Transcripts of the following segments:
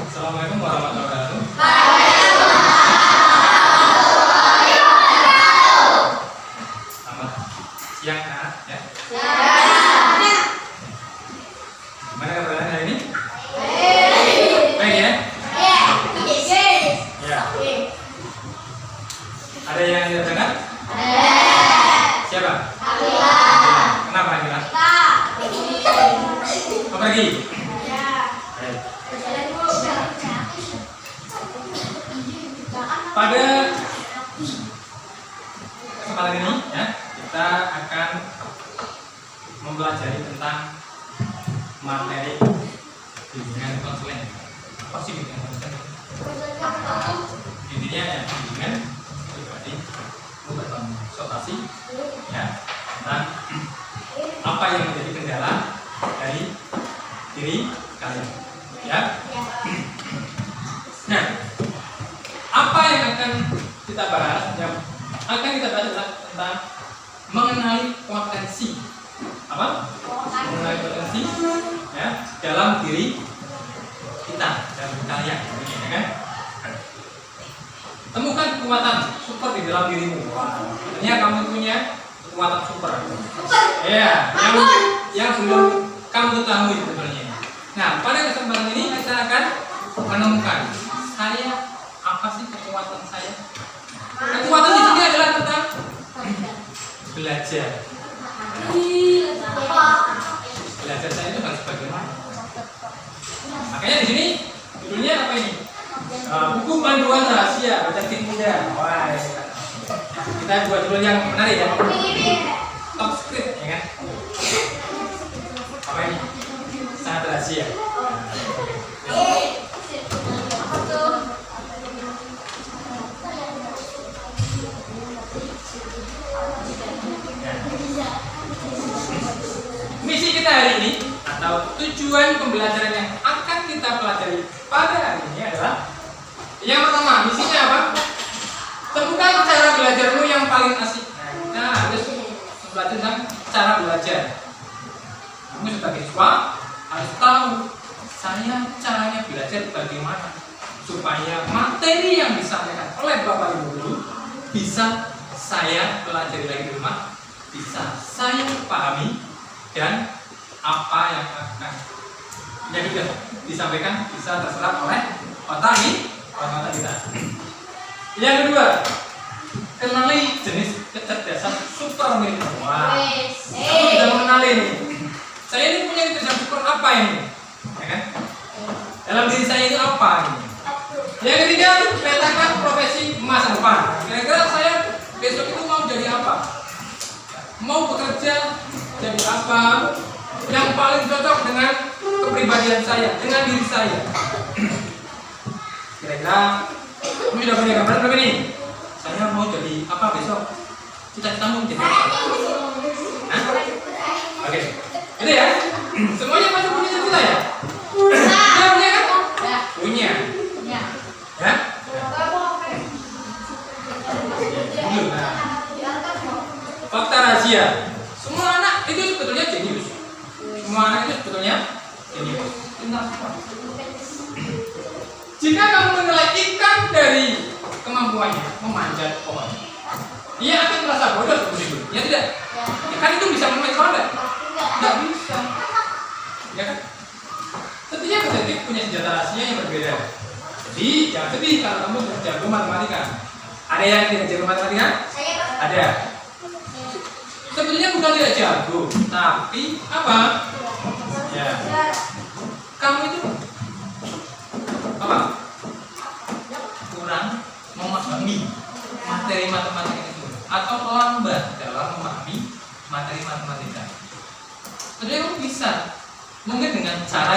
Assalamualaikum warahmatullahi wabarakatuh. Selamat siang anak ya. Gimana keadaan hari ini? Baik ya? Ya. Ada yang tidak dengar? Siapa? Kenapa Angela? Mau pergi? Baik. Pada kesempatan ini ya, kita akan mempelajari tentang materi bimbingan konseling. Apa sih bimbingan konseling? Intinya ya, bimbingan itu berarti berkonsultasi ya tentang apa yang menjadi kendala dari diri kalian ya. Nah, apa yang akan kita bahas? Yang akan kita bahas adalah tentang mengenali potensi. Apa? Mengenali potensi ya dalam diri kita, dalam diri kalian, ya kan? Temukan kekuatan super di dalam dirimu. Artinya kamu punya kekuatan super. Ya, yang belum kamu ketahui sebenarnya. Nah, pada kesempatan ini kita akan menemukan saya apa sih kekuatan saya? Kekuatan di sini adalah tentang belajar. Belajar saya itu harus bagaimana? Makanya di sini judulnya apa ini? Buku panduan rahasia bercerdik muda. Wah, kita buat judul yang menarik ya. Top script ya kan? Apa ini? Sangat rahasia. Misi kita hari ini atau tujuan pembelajaran yang akan kita pelajari pada hari ini adalah yang pertama, misinya apa? Temukan cara belajarmu yang paling asik. Nah, kita harus belajar tentang cara belajar. Kamu sebagai siswa harus tahu saya caranya belajar bagaimana supaya materi yang disampaikan oleh Bapak Ibu guru bisa saya pelajari lagi di rumah, bisa saya pahami, dan apa yang akan yang juga disampaikan bisa terserap oleh otak kita. Yang kedua, kenali jenis kecerdasan super milik kamu. Wah, kamu bisa mengenali nih. Saya ini punya kecerdasan super apa ini? Ya kan? Dalam diri saya itu apa ini? Yang ketiga, petakan profesi masa depan. Kira-kira saya besok itu mau jadi apa? Mau bekerja jadi apa? Yang paling cocok dengan kepribadian saya, dengan diri saya. Kira-kira kamu sudah punya gambaran belum ini? Saya mau jadi apa besok? Cita-citamu jadi apa? Hah? Oke, itu ya. Semuanya masih punya cita ya? Punya kan? Punya. Ya? Nah, fakta rahasia. Semua anak itu sebetulnya jenius. Semua anak itu sebetulnya jenius. Jika kamu menilai ikan dari kemampuannya memanjat pohon, ia akan merasa bodoh seperti itu. Ya tidak? Ikan itu bisa memanjat pohon enggak? Tidak bisa. Ya kan? Setiap detektif punya senjata rahasia yang berbeda. Jadi jangan sedih kalau kamu tidak jago matematika. Ada yang tidak jago matematika? Ada. Sebetulnya bukan tidak jago, tapi apa? Ya. Kamu itu apa? Kurang memahami materi matematika itu, atau lambat dalam memahami materi matematika. Sebetulnya kamu bisa, mungkin dengan cara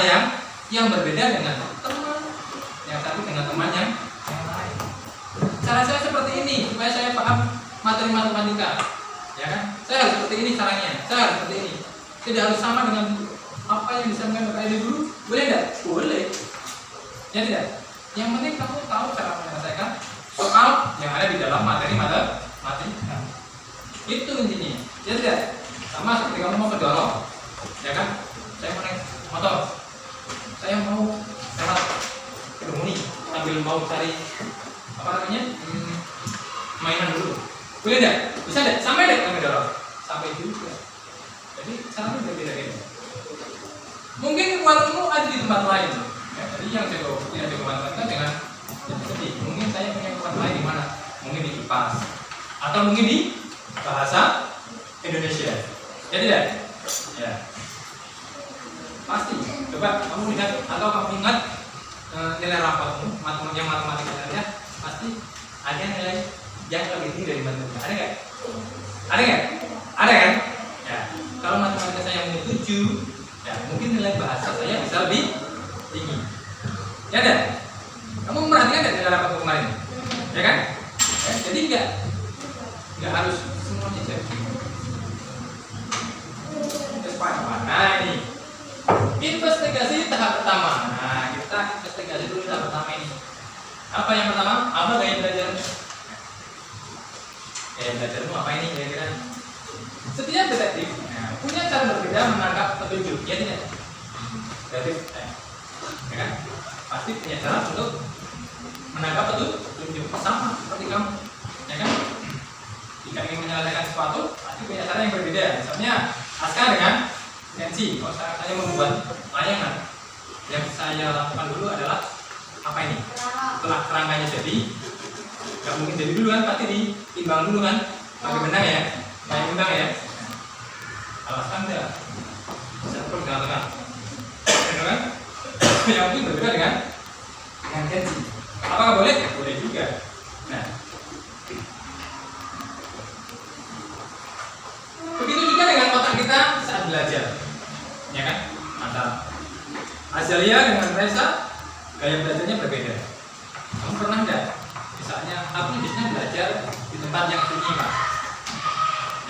yang berbeda dengan teman yang satu dengan teman yang lain. Cara saya seperti ini supaya saya paham materi matematika, ya kan? Saya harus seperti ini caranya, saya harus seperti ini. Tidak harus sama dengan apa yang disampaikan Bapak Ibu guru, boleh tidak? Boleh. Ya tidak. Yang penting kamu tahu cara menyelesaikan soal yang ada di dalam materi matematika. Itu intinya. Ya tidak. Sama seperti kamu mau kedorong, ya kan? Saya mau naik motor, saya mau lewat sambil mau cari apa namanya mainan dulu. Boleh tidak? Bisa tidak? Sampai tidak kami dorong? Sampai juga. Jadi caranya berbeda-beda. Mungkin kekuatanmu ada di tempat lain. Ya, jadi yang saya tidak dikembangkan dengan jadi mungkin saya punya kekuatan lain di mana? Mungkin di kipas atau mungkin di bahasa Indonesia. Ya tidak? Ya. Pasti. Coba kamu lihat atau kamu ingat nilai rapotmu, matematika ya, pasti ada nilai yang lebih tinggi dari matematika. Ada nggak? Ada nggak? Ada kan? Ya. Kalau matematika saya mungkin 7, ya mungkin nilai bahasa saya bisa lebih tinggi. Ya ada? Kamu memperhatikan nggak nilai rapotmu kemarin? Ya kan? Ya, jadi nggak harus semuanya jadi. Nah ini investigasi tahap pertama. Nah kita investigasi dulu tahap pertama ini. Apa yang pertama? Apa gaya belajar? Gaya belajarmu apa ini kira-kira? Setiap detektif punya cara berbeda menangkap petunjuk, ya tidak? Detektif, ya kan? Pasti punya cara untuk menangkap petunjuk sama seperti kamu, ya kan? Jika ingin menyelesaikan sesuatu, pasti punya cara yang berbeda. Misalnya, Aska dengan Nancy, kalau saya membuat layangan, yang saya lakukan dulu adalah apa ini? Setelah kerangkanya jadi, nggak mungkin jadi dulu kan, pasti ditimbang dulu kan, pakai benang ya, kayak benang ya. Alaskan tidak, saya perlu tengah-tengah, kan? Yang mungkin berbeda dengan Nancy. Apakah boleh? Boleh juga. Nah, begitu juga dengan otak kita saat belajar, ya kan? Mantap. Azalia dengan Reza gaya belajarnya berbeda. Kamu pernah enggak? Misalnya, aku biasanya belajar di tempat yang sunyi, Pak.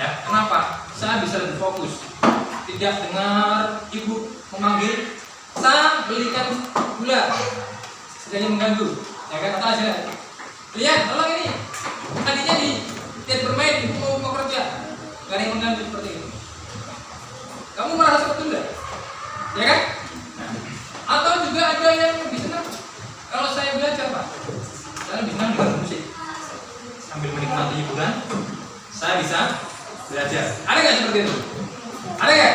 Ya, kenapa? Saya bisa lebih fokus. Tidak dengar ibu memanggil, saya belikan gula, setidaknya mengganggu. Ya kan? Atau Azalia, lihat, tolong ini, tadinya tidak bermain, ibu mau kerja. Gak ada yang mengganggu seperti itu. Kamu merasa seperti itu enggak? Ya kan? Nah, atau juga ada yang lebih senang. Kalau saya belajar, Pak, saya lebih senang dengan musik. Sambil menikmati hiburan, saya bisa belajar. Ada nggak seperti itu? Ada nggak?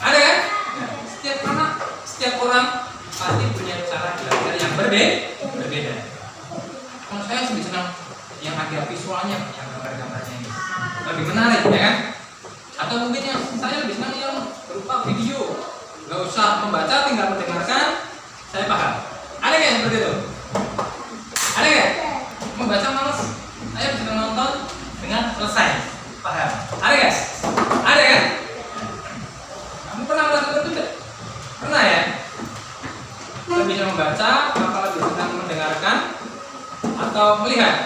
Ada kan? Nah, setiap orang pasti punya cara belajar yang berbeda. Kalau saya lebih senang yang ada visualnya, yang gambar-gambarnya ini lebih menarik, ya kan? Atau mungkin yang saya lebih senang yang berupa video, nggak usah membaca, tinggal mendengarkan, saya paham. Ada nggak seperti itu? Ada nggak? Membaca males, saya bisa nonton dengan selesai, paham? Ada nggak? Ada kan? Kamu pernah melakukan itu tidak? Pernah ya? Lebih senang membaca, apa lebih senang mendengarkan atau melihat?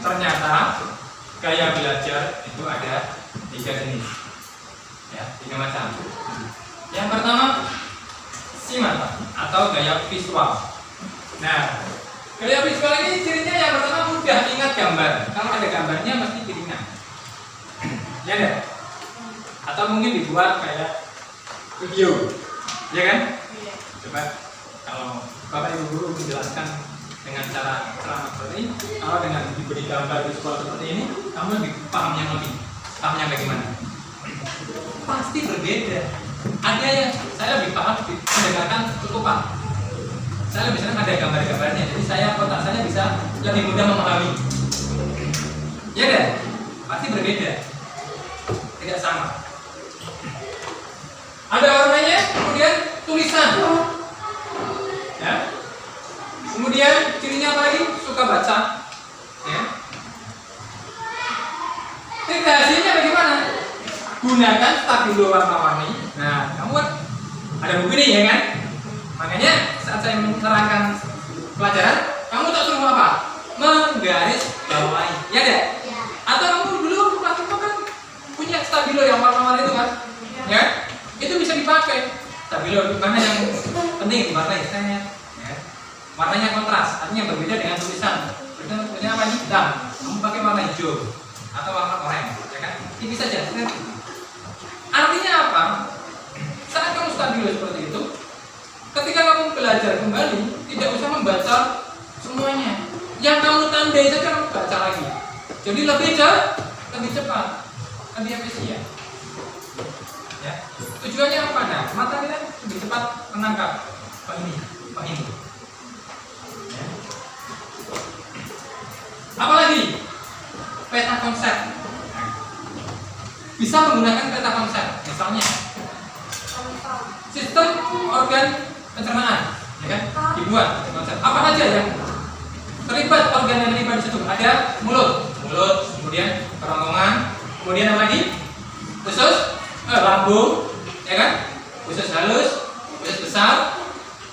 Ternyata gaya belajar itu ada 3 jenis, ya, 3 macam. Yang pertama simata atau gaya visual. Nah, gaya visual ini cirinya yang pertama mudah ingat gambar. Kalau ada gambarnya mesti diingat, ya deh. Atau mungkin dibuat kayak video, ya kan? Coba kalau Bapak Ibu guru menjelaskan dengan cara ceramah seperti ini, kalau dengan diberi gambar visual seperti ini, kamu lebih paham yang bagaimana? Pasti berbeda. Ada yang saya lebih paham mendengarkan ketupat. Saya lebih senang ada gambar-gambarnya, jadi otak saya bisa lebih mudah memahami. Ya deh, pasti berbeda, tidak sama. Ada warnanya, kemudian tulisan, ya. Kemudian cirinya apa lagi? Suka baca, ya. Trik hasilnya bagaimana? Gunakan stabilo warna-warni. Nah, kamu kan ada buku ini, ya kan? Makanya saat saya menerangkan pelajaran, kamu tak suruh apa? Menggaris bawahi, ya deh. Atau kamu dulu waktu praktikum kan punya stabilo yang warna-warni itu kan? Ya, itu bisa dipakai. Stabilo mana yang penting diwarnai, ya. Warnanya kontras, artinya berbeda dengan tulisan. Tulisan punya apa nih? Hitam. Kamu pakai warna hijau atau warna oranye, ya kan? tipis saja. Artinya apa? Saat kamu stabilo seperti itu, ketika kamu belajar kembali, tidak usah membaca semuanya. Yang kamu tandai saja kamu baca lagi. Jadi lebih cepat, lebih efisien. Ya. Tujuannya apa? Nah, mata kita lebih cepat menangkap. Ini. Ya. Apalagi peta konsep. Bisa menggunakan peta konsep. Misalnya sistem organ pencernaan, ya kan? Dibuat peta konsep. Apa saja yang terlibat organ yang terlibat di situ? Ada mulut, kemudian kerongkongan, kemudian apa lagi? Usus, lambung, ya kan? Usus halus, usus besar,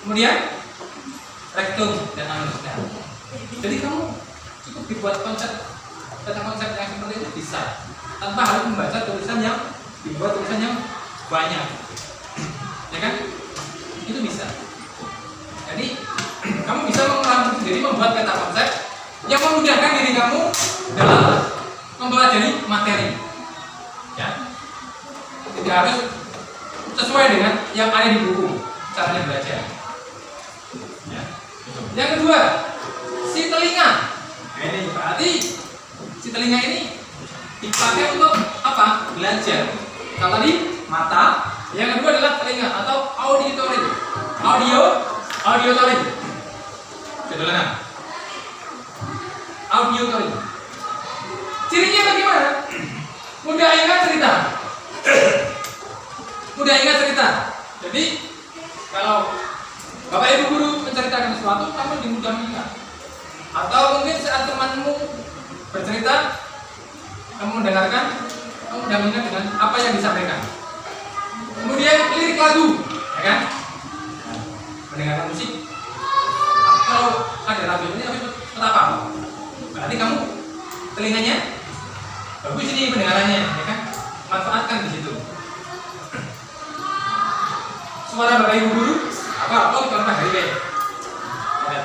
kemudian rektum dan anus. Jadi kamu cukup dibuat peta konsep yang seperti itu bisa, tanpa harus membaca tulisan yang dibuat tulisan yang banyak, ya kan? Itu bisa. Jadi kamu bisa mengulang sendiri membuat peta konsep yang memudahkan diri kamu dalam mempelajari materi. Ya, tidak harus sesuai dengan yang ada di buku caranya belajar. Ya. Yang kedua, si telinga. Nah, ini berarti si telinga ini dipakai untuk apa? Belajar. Kalau tadi mata, yang kedua adalah telinga atau auditory. Auditory. Kedengaran. Auditory. Cirinya bagaimana? Mudah ingat cerita. Jadi kalau Bapak Ibu guru menceritakan sesuatu, kamu lebih mudah mengingat. Atau mungkin saat temanmu bercerita, kamu mendengarkan, kamu mudah mengingat dengan apa yang disampaikan. Kemudian lirik lagu, ya kan? Mendengarkan musik. Kalau ada lagu ini, tapi apa? Berarti kamu telinganya bagus ini pendengarannya, ya kan? Manfaatkan di situ. Suara Bapak Ibu guru, apa? Oh, contoh hari ini. Ya.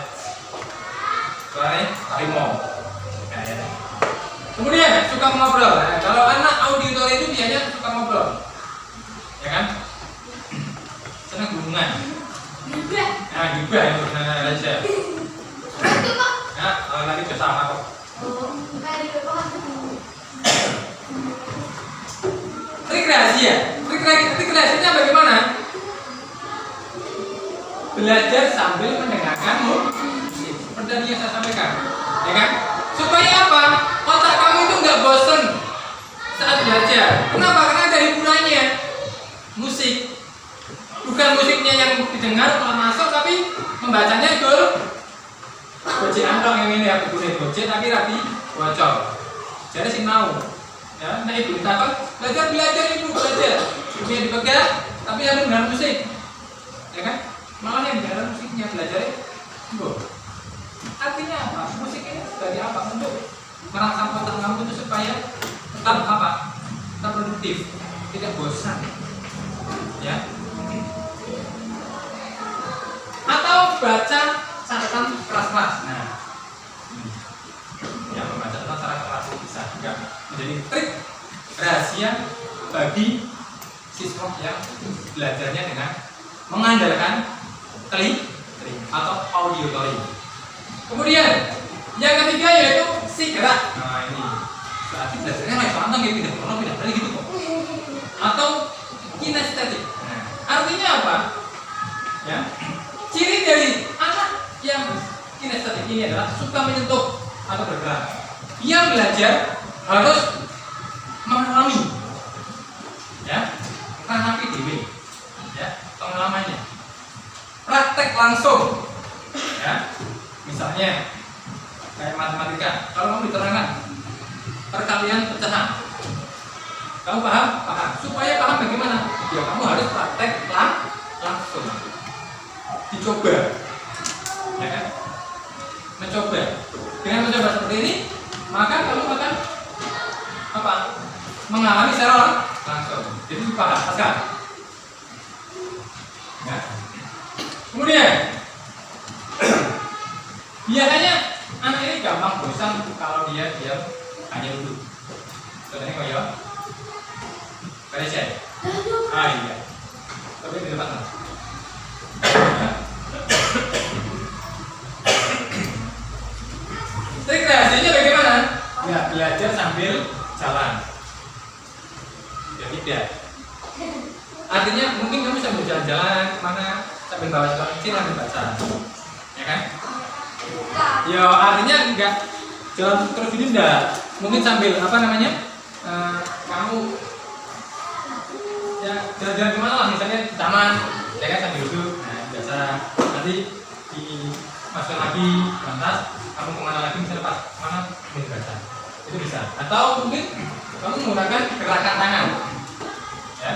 Suaranya harimau. Ya. Kemudian suka ngobrol. Nah, kalau anak auditori itu biasanya suka ngobrol, ya kan? Senang hubungan. Nah, juga itu benar aja. Nah, kalau lagi sudah sama kok. Trik rahasianya bagaimana? Belajar sambil mendengarkan musik. Seperti yang saya sampaikan, ya kan? Supaya apa? Otak kamu itu nggak bosan saat belajar. Kenapa? Karena ada hiburannya. Musik. Bukan musiknya yang didengar malah masuk, tapi membacanya itu goce antong yang ini ya, begini goce tapi rapi bocor. Jadi sih mau. Ya, nah ibu takut belajar ibu belajar. Ibu yang dipegang, tapi yang dengar musik, ya kan? Malah yang dengar musiknya belajar ibu. Artinya apa? Musik ini sebagai apa? Untuk merangsang otak kamu itu supaya tetap apa? Tetap produktif, tidak bosan. Ya. Atau baca catatan keras-keras. Nah, yang membaca catatan secara keras bisa juga menjadi trik rahasia bagi siswa yang belajarnya dengan mengandalkan telinga atau auditory. Kemudian yang ketiga yaitu si gerak. Nah ini berarti belajarnya kayak pantang ya, pindah gitu kok. Atau kinestetik. Nah, artinya apa? Ya, ciri dari anak yang kinestetik ini adalah suka menyentuh atau bergerak. Dia belajar harus mengalami, ya, mengalami dewi, ya, pengalamannya. Praktek langsung, ya. Misalnya kayak matematika, kalau kamu diterangkan perkalian pecahan, kamu paham? Supaya paham bagaimana? Ya kamu harus praktek langsung, dicoba, ya kan? Mencoba. Dengan mencoba seperti ini, maka kamu akan apa? Mengalami secara langsung. Jadi paham, pasal. Ya. Kemudian biasanya anak ini gampang bosan kalau dia diam hanya duduk. Contohnya kayak Malaysia. Iya. Tapi di depan. Trik kreasinya bagaimana? Ya, belajar sambil jalan. Ya tidak. Artinya mungkin kamu sambil jalan-jalan kemana, sambil bawa sekolah kecil sambil baca, ya kan? Ya artinya enggak jalan terus ini enggak. Mungkin sambil apa namanya? Kamu ya jalan-jalan kemana lah, misalnya di taman, ya kan sambil duduk. Nah biasa nanti dimasukkan lagi lantas kamu kemana lagi, misalnya pas mana sambil baca, itu bisa. Atau mungkin kamu menggunakan gerakan tangan, ya.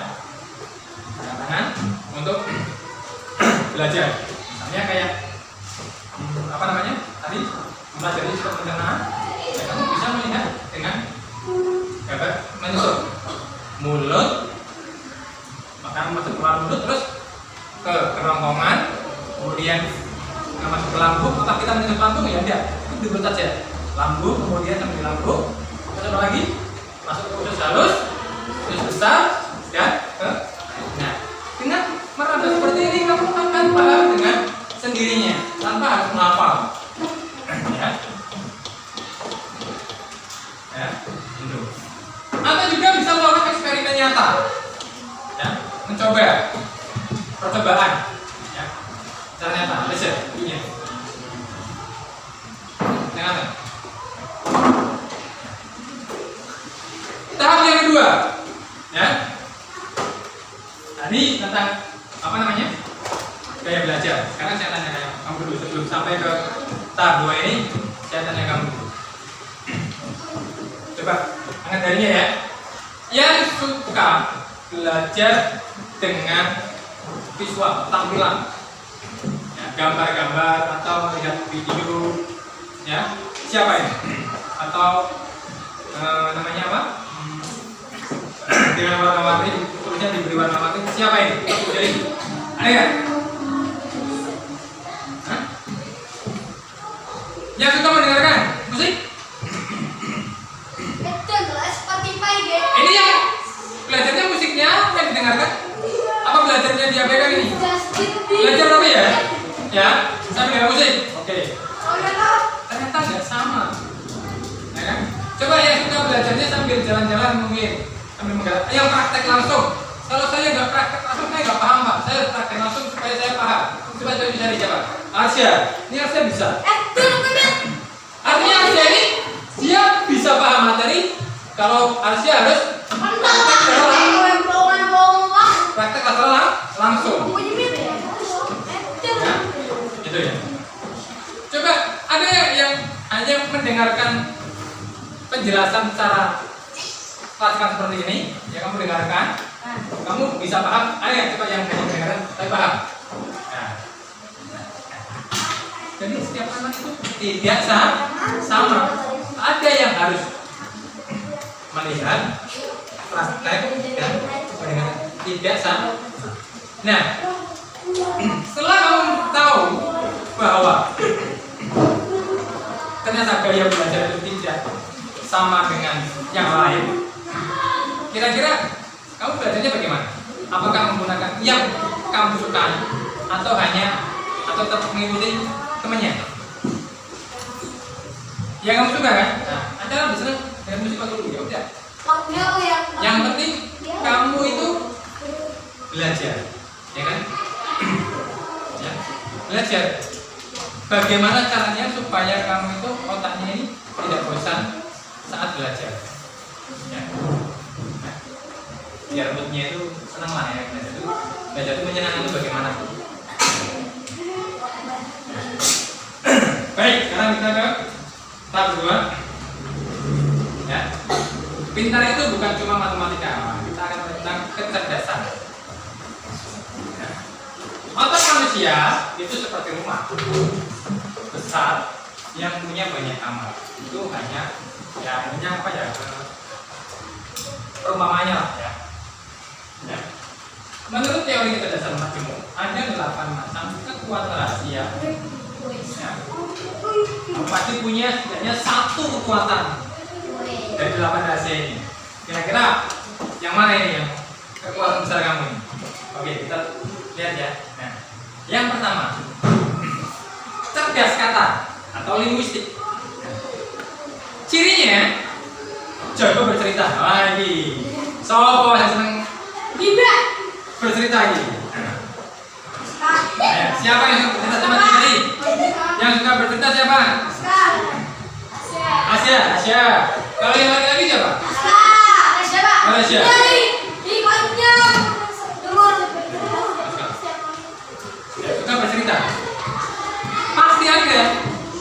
Tangan untuk belajar, misalnya kayak apa namanya tadi mempelajari sistem pencernaan, ya kamu bisa melihat dengan gambar menusuk mulut, makanan masuk ke dalam mulut terus ke kerongkongan, kemudian masuk ke lambung. Apa kita menusuk lambung ya tidak, itu duduk saja lambung, kemudian sampai lambung, terus apa lagi masuk ke usus halus, usus besar, dan ke nah. Dengan meraba seperti ini kamu akan paham dengan sendirinya tanpa harus menghafal. Ya. Ya, itu. Atau juga bisa melakukan eksperimen nyata. Ya, mencoba percobaan. Ya. Secara nyata, bisa. Iya. Dengar. Tahap yang kedua. Ya. Tadi tentang apa namanya gaya belajar. Sekarang saya tanya kamu dulu sebelum sampai ke tahap 2 ini. Saya tanya kamu dulu. Coba angkat jarinya ya. Yang suka belajar dengan visual, tampilan, ya, gambar-gambar atau melihat video, ya siapa ini? Atau namanya apa? Dengan warna-warni, tulisnya diberi warna-warni. Siapa ini? Jadi, ada nggak? Yang suka mendengarkan musik? Ini yang belajarnya musiknya yang didengarkan? Apa belajarnya dia pegang ini? Belajar tapi ya? Ya, sambil dengar musik. Oke. Ternyata nggak sama. Ya kan? Coba yang suka belajarnya sambil jalan-jalan mungkin. Yang praktek langsung. Kalau saya nggak praktek langsung, saya nggak paham Pak. Saya praktek langsung supaya saya paham. Coba saya bisa dijawab. Arsya, ini Arsya bisa. Artinya Arsya ini dia bisa paham materi. Kalau Arsya harus praktek secara langsung. Ya, gitu ya. Coba ada yang hanya mendengarkan penjelasan secara klasikan seperti ini, ya kamu dengarkan, kamu bisa paham. Ada yang coba yang dengarkan tapi paham. Nah. Jadi setiap anak itu tidak sama. Ada yang harus melihat, praktek dan mendengar, tidak sama. Nah, setelah kamu tahu bahwa ternyata gaya belajar itu tidak sama dengan yang lain, kira-kira kamu belajarnya bagaimana? Apakah menggunakan yang kamu sukai atau tetap mengikuti temannya? Yang kamu suka kan? Nah, acara bisa dengan musik atau ya udah. Yang penting kamu itu belajar, ya kan? Ya, belajar. Bagaimana caranya supaya kamu itu otaknya ini tidak bosan saat belajar? Ya. Biar moodnya itu senang lah ya, belajar itu menyenangkan itu bagaimana? Baik, sekarang kita ke tahap 2. Ya, pintar itu bukan cuma matematika, kita akan tentang kecerdasan. Ya. Otak manusia itu seperti rumah besar yang punya banyak kamar. Itu hanya apa ya? Perumpamanya lah ya. Ya. Menurut teori kecerdasan majemuk, ada 8 macam kekuatan rahasia. Ya. Kamu pasti punya setidaknya 1 kekuatan dari 8 rahasia ini. Kira-kira yang mana ini yang kekuatan besar kamu ini. Oke, kita lihat ya. Nah, yang pertama, cerdas kata atau linguistik. Cirinya jago bercerita. Wah, ini sopo yang seneng bercerita ini. Ayo, siapa yang suka bercerita sama tadi? Yang suka bercerita siapa? Asia. Kalau yang laki-laki siapa? Asia. Suka bercerita. Pasti ada.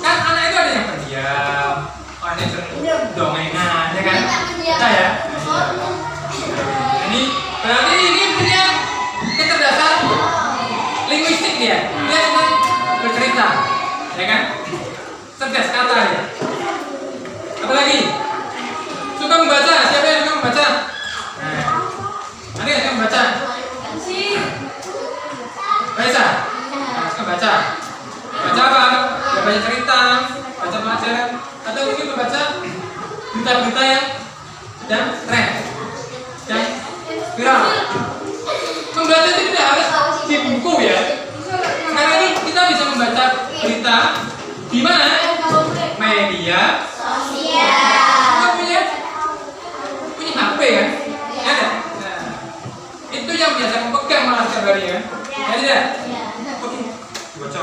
Kan anak itu ada yang pendiam, ada yang dongengan, ya kan? Kita ya. Ini berarti ini punya kecerdasan linguistik dia. Dia senang bercerita, ya kan? Cerdas kata ya. Apalagi suka membaca. Siapa yang suka membaca? Nah, ada yang suka membaca? Baca. Nah, suka baca. Baca apa? Ya, baca cerita, baca pelajaran, atau mungkin membaca berita-berita yang sedang tren, dan viral. Membaca itu tidak harus di buku ya. Sekarang ini kita bisa membaca berita di mana? Media sosial. Punya HP kan? Ada. Nah, itu yang biasa memegang malah setiap hari ya. Ada. Oke. Baca.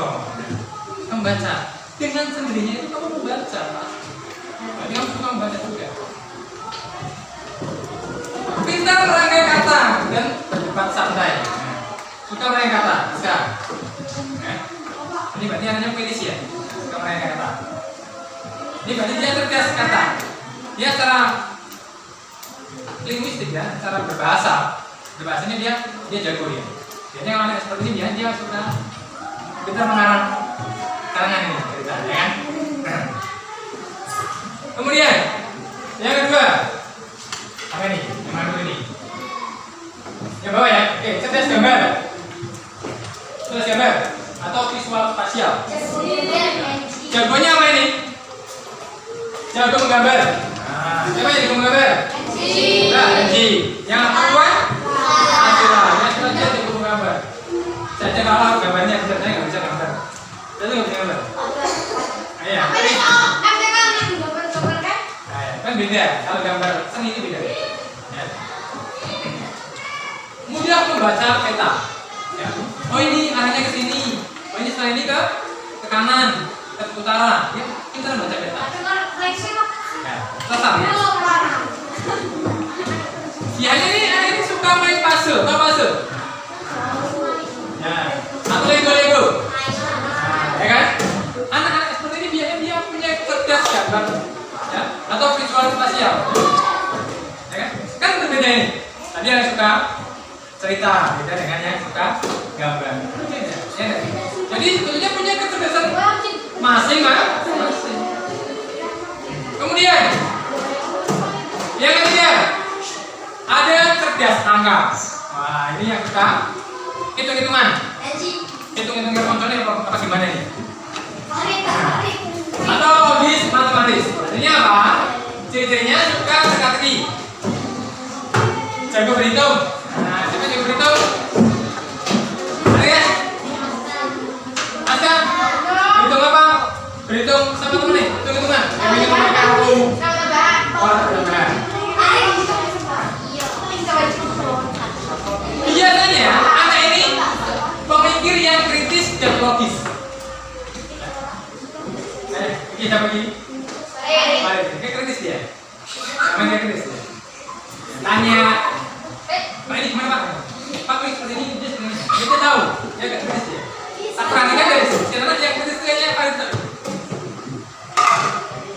Membaca dengan sendirinya itu kamu membaca. Jadi kamu suka membaca juga. Pintar merangkai kata dan berdebat santai. Suka merangkai kata. Sekarang. Ini berarti anaknya puitis ya. Suka merangkai kata. Ini berarti dia cerdas kata. Dia secara linguistik ya, cara berbahasanya dia jago ya. Jadi kalau anak seperti ini dia suka pintar mengarang karangan ini cerita, ya kan? Kemudian yang kedua apa ini? Yang mana ini? Yang bawah ya. Oke, cerdas gambar atau visual spasial. Jagonya apa ini? Jago menggambar. Nah, siapa yang jago menggambar? Enji. Yang perempuan? Asila. Yang dia jago menggambar. Saya kalau gambarnya saya nggak bisa gambar. Saya nggak bisa gambar. Iya. Kan beda. Kalau gambar seni itu beda. Ya. Mudah membaca peta. Ya. Oh ini arahnya ke sini. Oh ini setelah ini ke kanan, ke utara. Ya, kita membaca peta. Ya, tetap ya. Ya ini suka main puzzle, apa puzzle? Ya, atau Lego. Ya kan? Anak-anak seperti ini biasanya dia punya cerdas gambar, ya, atau visual spasial. Ya kan? Kan berbeda ini. Tadi yang suka cerita, beda dengan yang suka gambar. Beda. Ya, jadi sebetulnya punya kecerdasan masing-masing. Kemudian yang ketiga ada cerdas angka. Wah ini yang suka hitung-hitungan. Hitung-hitungan kontrolnya apa gimana nih? Atau logis matematis. Artinya apa? Ciri-cirinya suka teka-teki. Jago berhitung. Nah, siapa jago berhitung? Ada ya? Ada? Berhitung apa? Berhitung sama temen nih? Hitung-hitungan. Hitung kamu. Biasanya anak ini pemikir yang kritis dan logis. Kita bagi. Kayak kritis dia. Namanya kritis dia. Tanya. Pak ini gimana Pak? Pak ini seperti ini dia seperti ini. Dia tahu. Ya gak kritis dia. Tak perhatikan dari situ. Karena yang kritis kayaknya apa itu?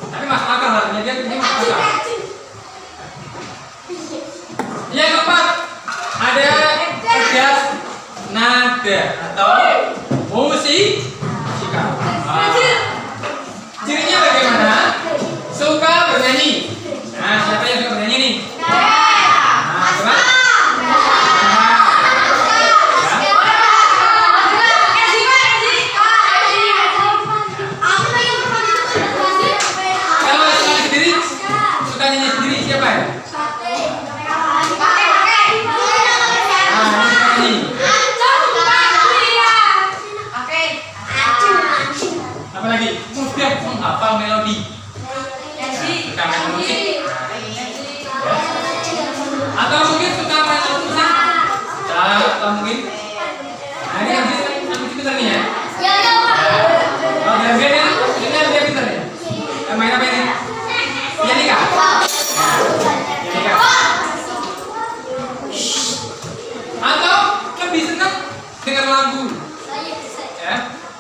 Tapi masuk akal harusnya dia ini masuk akal. Yang keempat ada cerdas nada atau musikal. Cirinya bagaimana? Suka bernyanyi. Nah, siapa yang suka bernyanyi nih? Nah, coba. Kalau suka sendiri, suka nyanyi sendiri siapa ya? main musik. Atau mungkin suka main alat musik. Atau mungkin. Nah ini kan pintar nih ya. Oh dia dia pintar ya. Main apa ini? Pianika. Pianika. Atau lebih senang dengar lagu. Ya,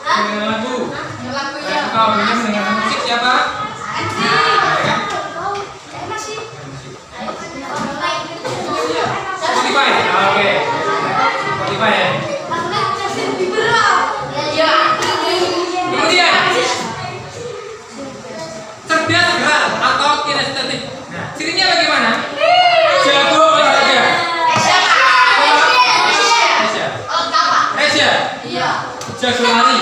dengar lagu. Kalau mendengar musik siapa? Spotify. Oke. Spotify ya. Kemudian cerdas gerak atau kinestetik. Nah, cirinya bagaimana? Jago olahraga. Resya. Jago lari.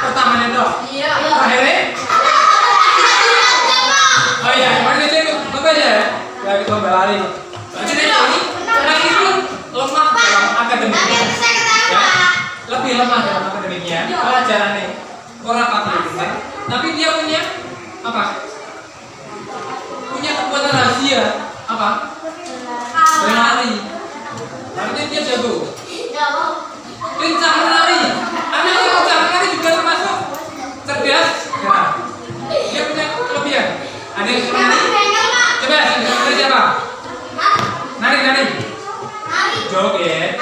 Pertama itu. Terakhirnya. Oh iya, kemarin itu lomba ya. Ya itu lomba lari. Berarti ini lari itu lemah dalam akademiknya. Ya, lebih lemah dalam akademiknya. Pelajarannya orang pintar, tapi dia punya apa? Punya kekuatan rahasia apa? Berlari. Artinya dia jago. Lincah menari. Anak yang lincah menari juga termasuk cerdas gerak. Dia punya kelebihan. Ada yang suka nari? Coba nari siapa? Nari. Joget.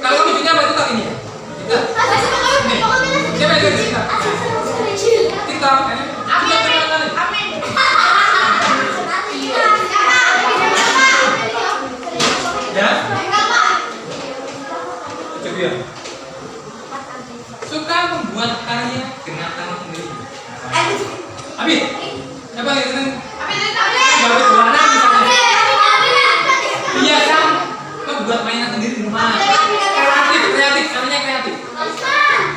Kalau lucunya apa itu tak ini? Kita. Nih. Siapa yang joget kita? Kita. Kita nari. Ya. Coba ya. Suka membuat karya dengan tangan sendiri. Abi, siapa yang seneng? Gawe bulanan misalnya. Biasa membuat mainan sendiri di rumah. Kreatif, namanya kreatif.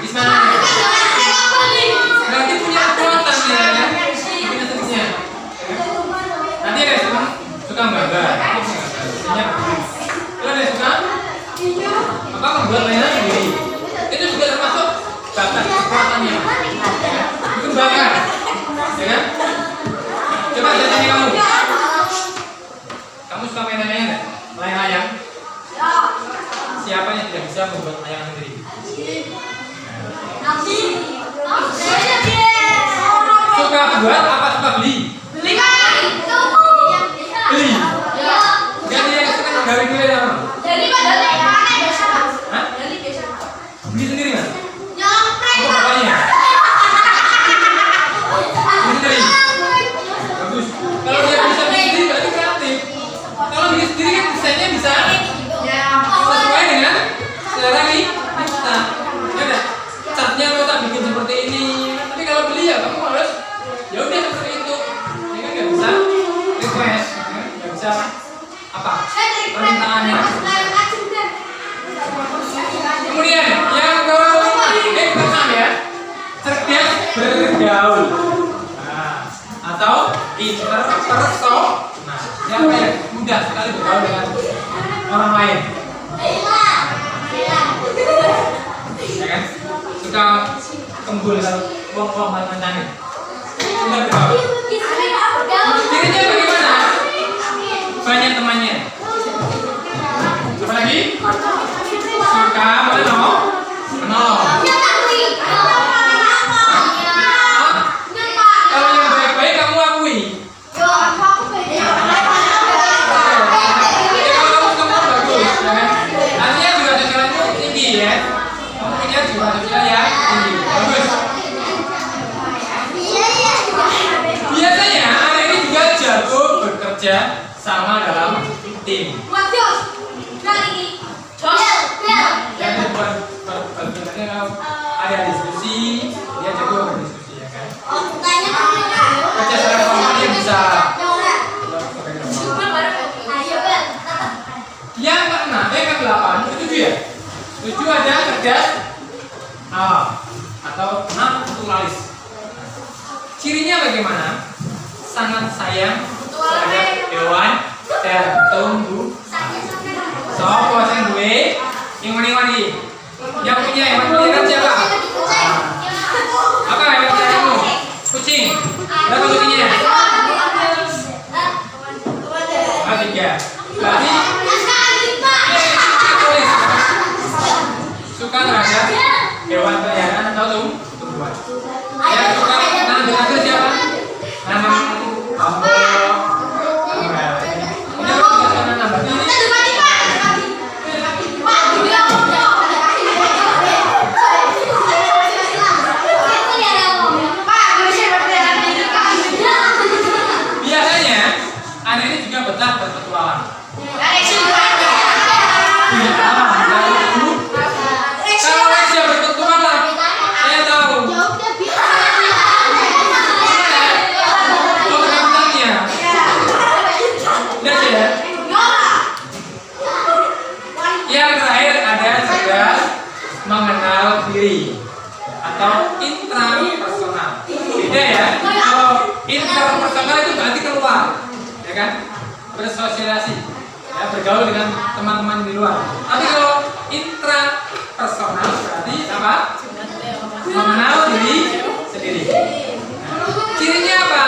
Isman. Kreatif punya kekuatan ya. Punya seninya. Nanti ada yang suka gambar. Kalau ada yang suka apa membuat mainan sendiri. Itu juga termasuk bakat kekuatannya. Itu bakat. Ya kan? Coba saya tanya kamu. Kamu suka main layang enggak? Layang-layang? Siapa yang tidak bisa membuat layang sendiri? Suka buat apa suka beli? Beli. Jadi yang suka dari gue apa? Dari mana biasa? Hah? Dari biasa. Beli sendiri mas? Nyamprek. Apa bapaknya? Beli sendiri. Bagus. Kalau dia bisa beli sendiri berarti kreatif. Kalau beli sendiri kan desainnya bisa sesuai dengan selera kita. Ya udah. Catnya lo tak bikin seperti ini. Tapi kalau beli ya kamu harus ya udah seperti itu. Ini kan nggak bisa request, nggak bisa apa permintaannya. Kemudian yang keenam ya, cerdas bergaul. Nah, atau interpersonal. Nah, siapa yang mudah sekali bergaul dengan orang lain? Ya kan? Suka kembul kalau uang mantannya. Mudah bergaul. Cirinya bagaimana? Banyak temannya. Apa lagi? Suka menolong. Kalau yang baik-baik kamu akui. Jadi kalau kamu suka bagus, ya kan? Artinya jiwa sosialnya tinggi ya. Kamu punya jiwa sosial yang tinggi. Bagus. Biasanya anak ini juga jago bekerja sama dalam tim. Jadi sebenarnya kalau ada diskusi, dia jago berdiskusi ya kan. Kerja secara formal dia bisa. Yang ke-8 itu dia. 7 ada cerdas atau naturalis. Cirinya bagaimana? Sangat sayang terhadap hewan dan tumbuh. Sopo sing duwe yang mani-mani. Yang punya hewan peliharaan siapa? Apa hewan peliharaanmu? kan? Bersosialisasi, ya, bergaul dengan teman-teman di luar. Tapi kalau intrapersonal berarti apa? Mengenal diri sendiri. Cirinya apa?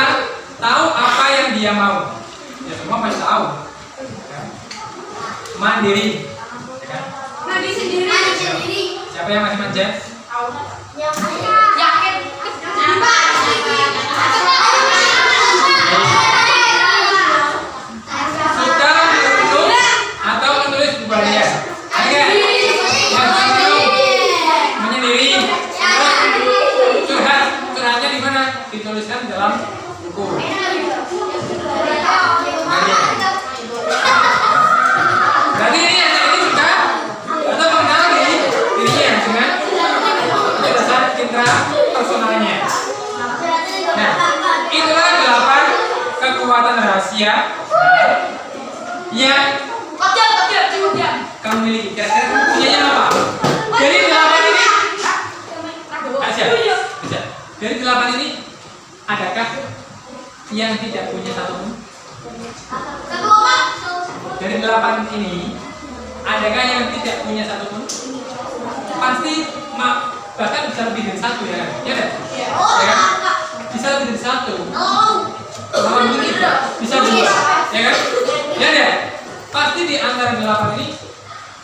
Tahu apa yang dia mau. Ya semua pasti tahu. Ya. Mandiri. Ya kan? Mandiri sendiri. Siapa yang masih manja? Yakin. Suka menulis atau menulis bukunya? Ada nggak? Yang cenderung menyendiri. Curhatnya di mana? Dituliskan dalam buku. Berarti ini suka atau mengenal dirinya dengan berdasar intrapersonalnya. Nah, itulah 8 kekuatan rahasia yang kamu miliki. Kira-kira kamu punya apa? Dari 8 ini, bisa. Dari 8 ini, adakah yang tidak punya satupun? Dari 8 ini, adakah yang tidak punya satupun? Pasti bahkan bisa lebih dari satu, ya kan? Ya kan? Ya kan? Bisa lebih dari satu. Kalau mungkin bisa 2, ya kan? Ya deh. Pasti di antara 8 ini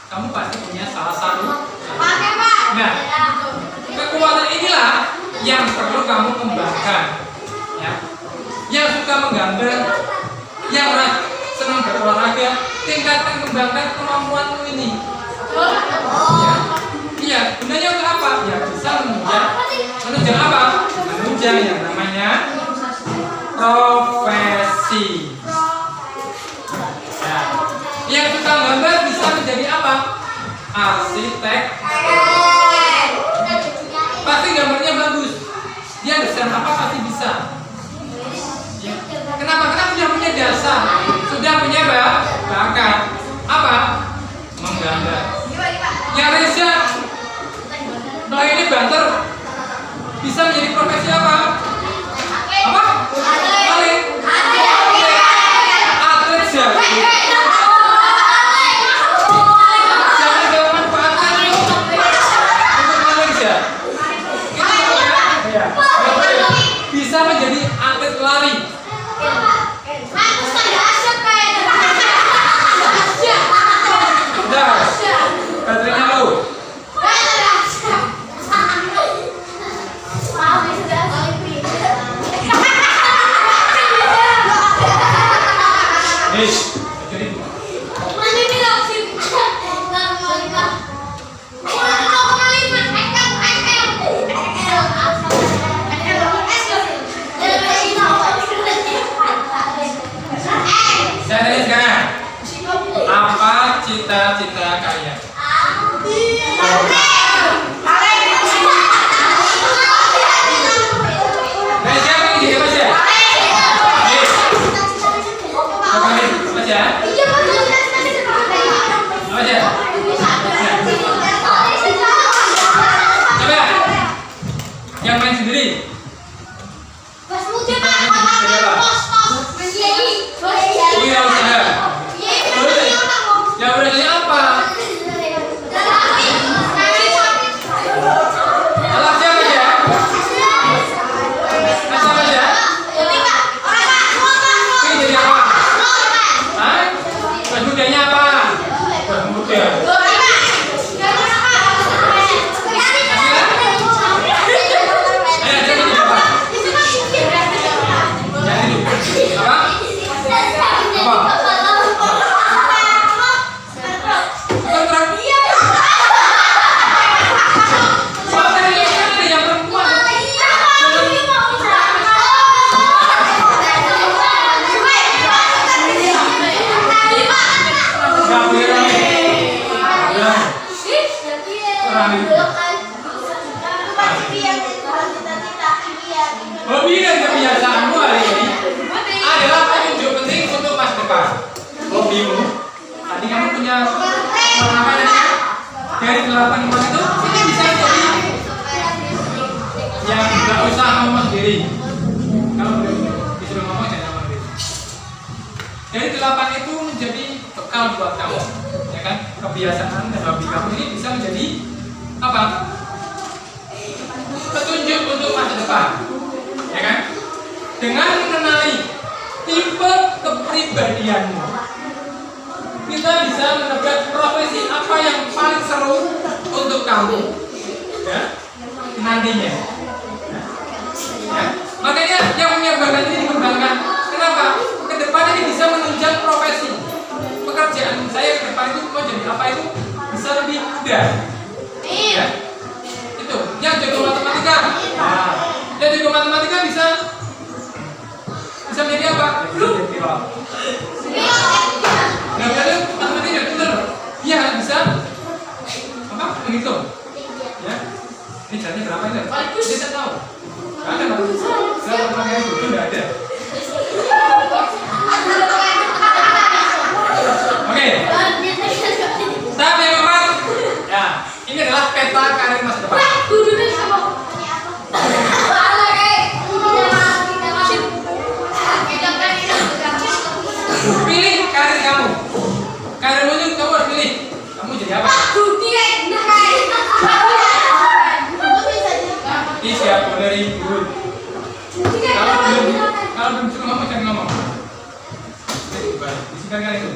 kamu pasti punya salah satu. Nah, kekuatan inilah yang perlu kamu kembangkan, ya. Yang suka menggambar, yang senang berolahraga, tingkatkan, kembangkan kemampuanmu ini. Ya. Iya, gunanya untuk apa? Ya bisa menunjang apa? Menunjang yang namanya profesi. Ya. Yang suka gambar bisa menjadi apa? Arsitek. Pasti gambarnya bagus. Dia desain apa pasti bisa. Ya. Kenapa? Karena sudah punya dasar, sudah punya bakat. Apa? Menggambar. Yang Reza, ini banter, bisa menjadi profesi apa? Apa? Atlet. Atlet siapa? Bisa menjadi atlet lari. Udah, baterainya low. Jadi saya tanya sekarang, apa cita-cita kalian? Nah, siapa yang jadi apa sih? Apa aja? Coba yang main sendiri. Wirausaha. Ya wirausaha apa? Alat siapa ya? Asal aja. Ini jadi apa? Hah? Budayanya apa? Budaya. Hobi dan kebiasaanmu hari ini adalah penunjuk penting untuk masa depan. Hobimu, tadi kamu punya apa dari 8 itu, ini bisa jadi yang nggak usah ngomong sendiri. Kalau disuruh ngomong jangan ngomong sendiri. kegelapan itu menjadi bekal buat kamu, ya kan? Kebiasaan dan hobi kamu ini bisa menjadi apa? Petunjuk untuk masa depan, ya kan? Dengan mengenali tipe kepribadianmu, kita bisa menebak profesi apa yang paling seru untuk kamu, ya, nantinya. Ya. Makanya yang punya bakat ini dikembangkan. Kenapa? Kedepan ini bisa menunjang profesi. Pekerjaan saya ke depan itu mau jadi apa itu bisa lebih mudah. Ya. Itu. Yang jago matematika. Nah, yang jago matematika bisa menjadi apa? Jadi pilot. Nah, jadi matematika benar. Dia bisa apa? Menghitung. Ya. Ini jalannya berapa ini? Kita tahu. Ada nggak? Saya pakai itu nggak ada. Oke. Tahap yang keempat, ya ini adalah peta karir masa depan. Pilih karir kamu. Karirmu itu kamu harus pilih. Kamu jadi apa? Ini siapa dari ibu? Kalau belum suruh ngomong jangan ngomong. Disingkatkan itu.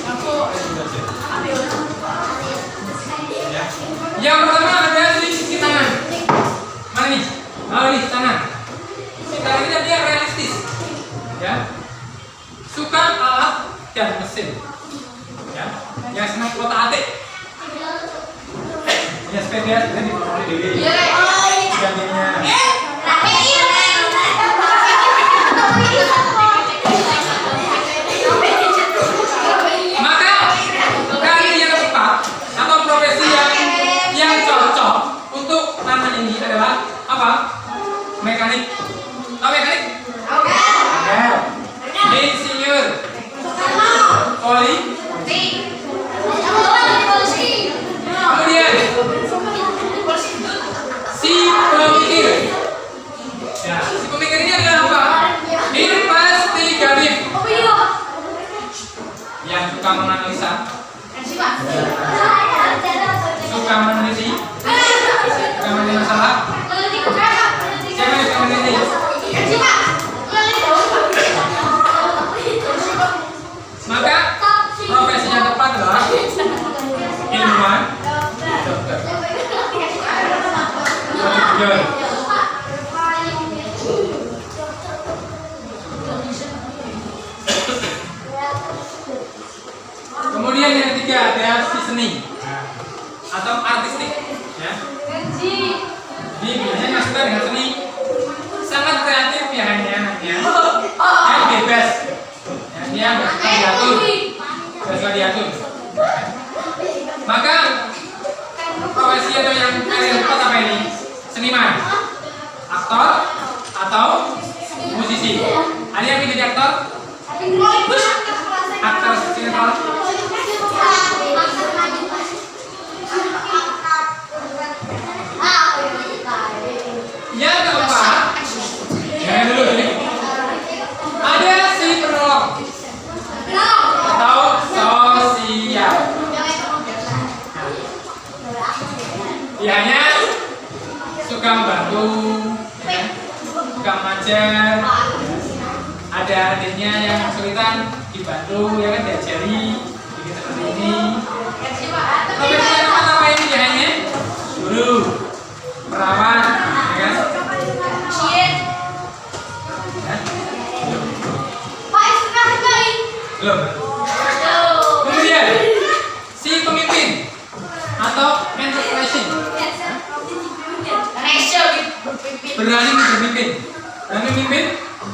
Aku ya. Yang pertama ada di sisi tangan. Mana nih? Oh ini tangan. Sisi tangan ini dia realistis. Ya. Suka alat dan mesin. Ya. Yang senang otak-atik. Ya sepeda dan di dewi. Gantinya. Maka karir yang tepat atau profesi yang cocok untuk tangan ini adalah apa? Mekanik. Tahu mekanik? Insinyur. Poli. Kemudian si pemikir. Ya, si pemikir ini adalah apa? Investigatif. Yang suka menganalisa, suka meneliti, suka meneliti masalah. Siapa yang suka meneliti? Maka profesi yang tepat adalah ilmuwan, dokter. Kemudian yang ketiga ada si seni atau artistik, ya. Ini biasanya suka dengan seni, sangat kreatif ya hanya bebas. Ya, dia nggak suka diatur, Maka profesi atau yang kalian dapat apa ini? Seniman, aktor, atau musisi. Ada yang ingin jadi aktor? Aktor sinetron. Yang keempat, jangan dulu ini. Ada si penolong atau sosial. Dianya suka membantu, ya, suka mengajar. Ada adiknya yang kesulitan dibantu, ya kan, diajari bikin seperti ini. Tapi apa ini dianya? Guru, perawat, ya kan? Belum. Kemudian si pemimpin atau entrepreneur, berani memimpin,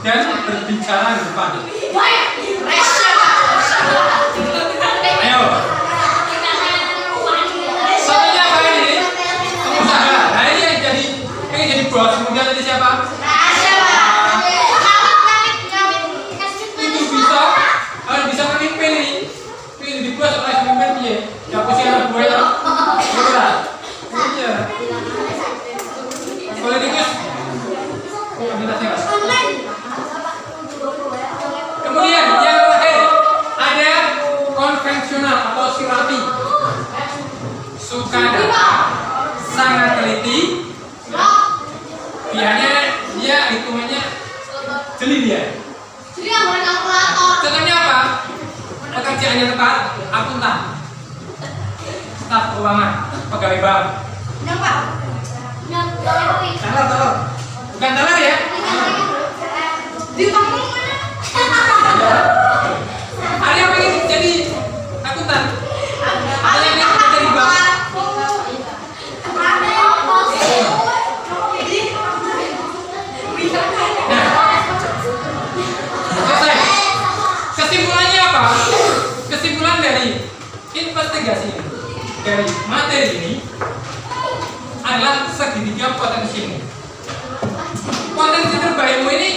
dan berbicara di depan. Ayo. Satunya apa ini? Pengusaha. Nah ini yang jadi bos. Kemudian tadi siapa? Itu bisa memimpin ini. Ini di bos oleh pemimpin dia. Ya pasti anak gue ya. Betul. Iya. Politikus. Kemudian dia hitungannya jeli dia. Jadi nggak boleh kalkulator. Contohnya apa? Pekerjaannya tepat, akuntan, staf keuangan, pegawai bank. Yang Pak. Yang Teller. Bukan teller ya? di kamu mana? Ada yang pengen jadi akuntan? Ada yang pengen jadi bank? Selesai. Kesimpulannya apa? Kesimpulan dari investigasi ini, dari materi ini adalah segitiga potensimu. Potensi terbaikmu ini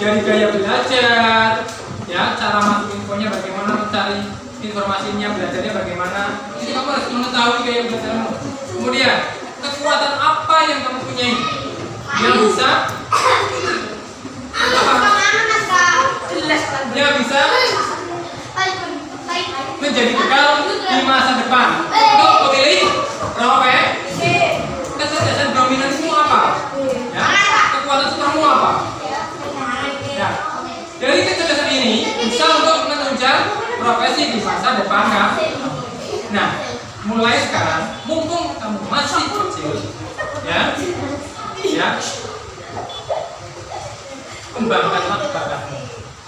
dari gaya belajar, ya, cara masuk infonya bagaimana, mencari informasinya, belajarnya bagaimana. Jadi kamu harus mengetahui gaya belajarmu. Kemudian kekuatan apa yang kamu punyai yang bisa yang bisa menjadi bekal di masa depan untuk memilih profesi. Kecerdasan dominanmu apa? Ya, kekuatan supermu apa? Ya, dari kecerdasan ini bisa untuk menunjang profesi di masa depan kamu. Nah, mulai sekarang, mumpung kamu masih kecil, ya, kembangkanlah bakatmu.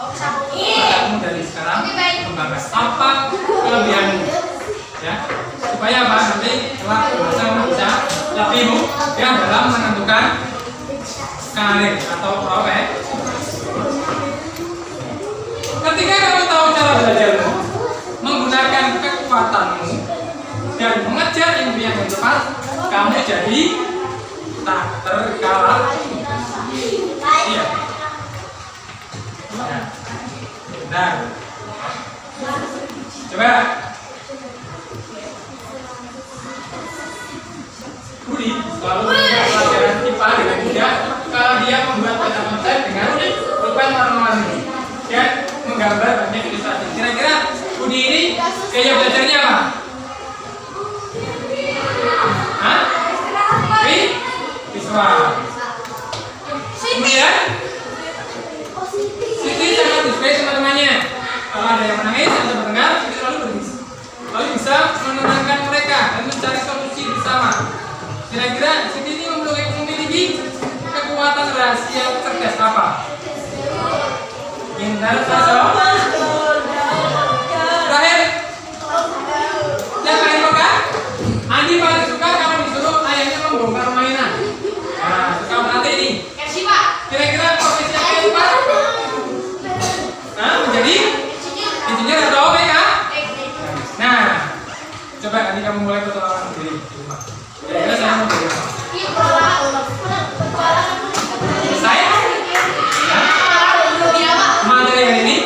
Bakatmu dari sekarang, kembangkan apa kelebihanmu, ya, supaya apa nanti kelak bisa lebih mudah dalam menentukan karir atau profesi. Ketika kamu tahu cara belajarmu, menggunakan kekuatanmu dan mengejar impian yang tepat, kamu jadi tak terkalahkan. Iya. Nah, coba Budi selalu membuat pelajaran IPA dengan mudah kalau dia membuat peta konsep dengan pulpen warna-warni dan menggambar banyak ilustrasi. Kira-kira Budi ini gaya belajarnya apa? Hah? Visual. Kemudian Siti sangat disukai teman-temannya. Kalau ada yang menangis atau bertengkar, Siti selalu berbisik. Lalu bisa menenangkan mereka dan mencari solusi bersama. Kira-kira Siti ini memiliki kekuatan rahasia cerdas apa? Pintar sosok. Terakhir, yang paling suka, Andi paling suka kalau disuruh ayahnya membongkar mainan. Nah, suka berarti ini. Kira-kira profesi apa yang Pak? Nah, menjadi insinyur atau PK? Nah, coba nanti kamu mulai pertolongan sendiri di rumah. Kira-kira saya mau jadi apa? Selesai? Ya? Materi hari ini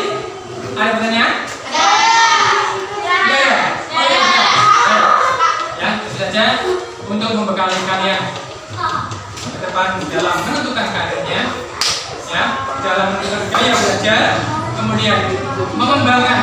ada pertanyaan? Ada. Ya, itu saja untuk membekali kalian ke depan dalam menentukan karirnya, ya, dalam menentukan gaya belajar, kemudian mengembangkan